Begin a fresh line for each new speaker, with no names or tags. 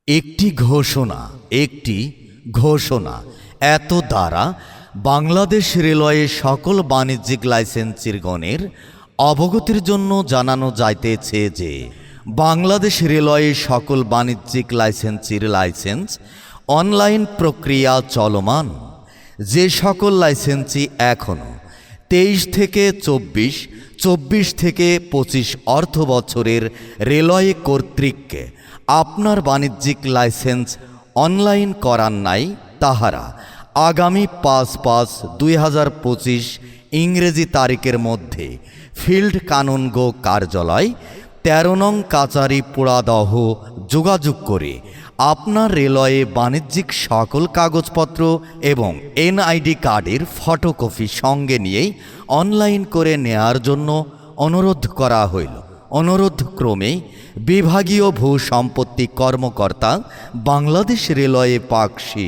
একটি ঘোষণা এত দ্বারা বাংলাদেশ রেলওয়ে সকল বাণিজ্যিক লাইসেন্সিরগণের অবগতির জন্য জানানো যাইতেছে যে বাংলাদেশ রেলওয়ে সকল বাণিজ্যিক লাইসেন্সির লাইসেন্স অনলাইন প্রক্রিয়া চলমান। যে সকল লাইসেন্সি এখনও 23 থেকে 24 থেকে 25 অর্থ বছরের রেলওয়ে কর্তৃক আপনার বাণিজ্যিক লাইসেন্স অনলাইন করান নাই, তাহারা আগামী 5/5/2025 ইংরেজি তারিখের মধ্যে ফিল্ড কানুনগো কার্যালয় 13 নং কাচারি পোড়াদহ যোগাযোগ করে আপনার রেলওয়ে বাণিজ্যিক সকল কাগজপত্র এবং এনআইডি কার্ডের ফটোকপি সঙ্গে নিয়েই অনলাইন করে নেয়ার জন্য অনুরোধ করা হইল। অনুরোধক্রমে বিভাগীয় ভূ সম্পত্তি কর্মকর্তা, বাংলাদেশ রেলওয়ে পাকশি।